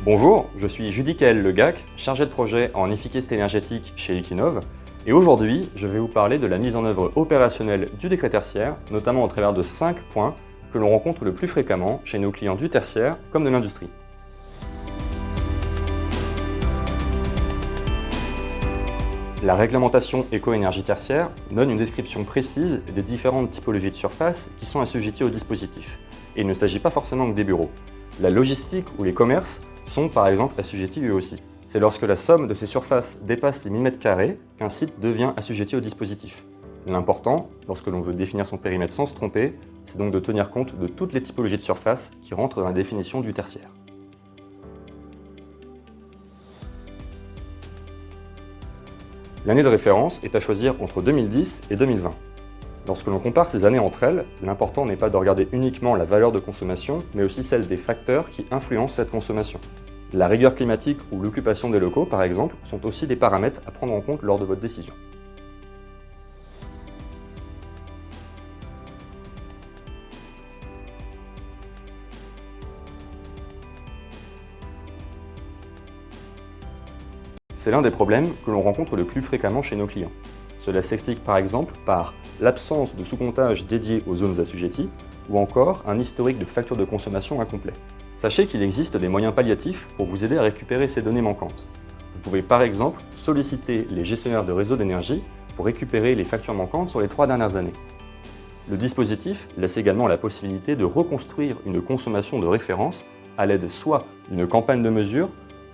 Bonjour, je suis Judicaël Legac, chargé de projet en efficacité énergétique chez Equinov, et aujourd'hui, je vais vous parler de la mise en œuvre opérationnelle du décret tertiaire, notamment au travers de 5 points que l'on rencontre le plus fréquemment chez nos clients du tertiaire comme de l'industrie. La réglementation éco-énergie tertiaire donne une description précise des différentes typologies de surfaces qui sont assujetties au dispositif. Et il ne s'agit pas forcément que des bureaux. La logistique ou les commerces sont par exemple assujettis eux aussi. C'est lorsque la somme de ces surfaces dépasse les 1000 m² qu'un site devient assujetti au dispositif. L'important, lorsque l'on veut définir son périmètre sans se tromper, c'est donc de tenir compte de toutes les typologies de surfaces qui rentrent dans la définition du tertiaire. L'année de référence est à choisir entre 2010 et 2020. Lorsque l'on compare ces années entre elles, l'important n'est pas de regarder uniquement la valeur de consommation, mais aussi celle des facteurs qui influencent cette consommation. La rigueur climatique ou l'occupation des locaux, par exemple, sont aussi des paramètres à prendre en compte lors de votre décision. C'est l'un des problèmes que l'on rencontre le plus fréquemment chez nos clients. Cela s'explique par exemple par l'absence de sous-comptage dédié aux zones assujetties ou encore un historique de factures de consommation incomplet. Sachez qu'il existe des moyens palliatifs pour vous aider à récupérer ces données manquantes. Vous pouvez par exemple solliciter les gestionnaires de réseaux d'énergie pour récupérer les factures manquantes sur les 3 dernières années. Le dispositif laisse également la possibilité de reconstruire une consommation de référence à l'aide soit d'une campagne de mesure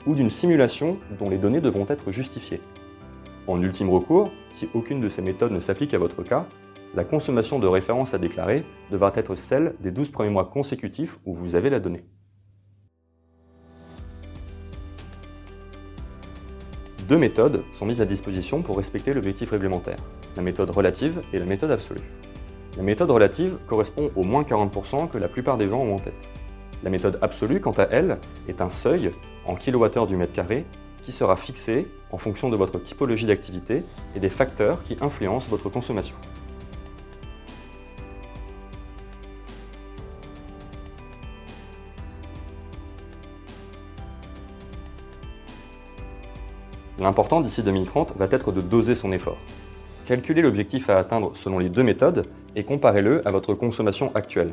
ou d'une simulation dont les données devront être justifiées. En ultime recours, si aucune de ces méthodes ne s'applique à votre cas, la consommation de référence à déclarer devra être celle des 12 premiers mois consécutifs où vous avez la donnée. Deux méthodes sont mises à disposition pour respecter l'objectif réglementaire, la méthode relative et la méthode absolue. La méthode relative correspond aux moins 40% que la plupart des gens ont en tête. La méthode absolue, quant à elle, est un seuil en kWh du mètre carré qui sera fixé en fonction de votre typologie d'activité et des facteurs qui influencent votre consommation. L'important d'ici 2030 va être de doser son effort. Calculez l'objectif à atteindre selon les deux méthodes et comparez-le à votre consommation actuelle.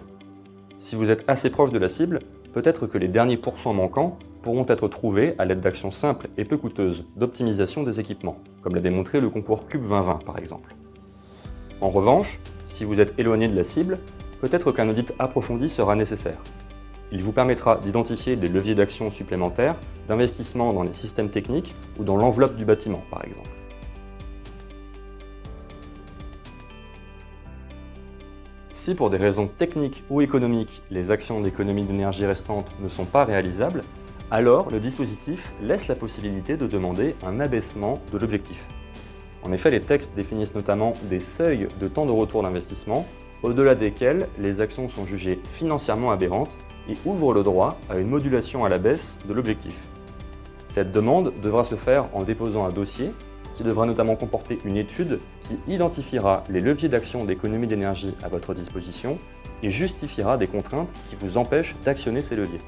Si vous êtes assez proche de la cible, peut-être que les derniers pourcents manquants pourront être trouvés à l'aide d'actions simples et peu coûteuses d'optimisation des équipements, comme l'a démontré le concours Cube 2020 par exemple. En revanche, si vous êtes éloigné de la cible, peut-être qu'un audit approfondi sera nécessaire. Il vous permettra d'identifier des leviers d'action supplémentaires, d'investissement dans les systèmes techniques ou dans l'enveloppe du bâtiment par exemple. Si pour des raisons techniques ou économiques, les actions d'économie d'énergie restantes ne sont pas réalisables, alors le dispositif laisse la possibilité de demander un abaissement de l'objectif. En effet, les textes définissent notamment des seuils de temps de retour d'investissement, au-delà desquels les actions sont jugées financièrement aberrantes et ouvrent le droit à une modulation à la baisse de l'objectif. Cette demande devra se faire en déposant un dossier qui devra notamment comporter une étude qui identifiera les leviers d'action d'économie d'énergie à votre disposition et justifiera des contraintes qui vous empêchent d'actionner ces leviers.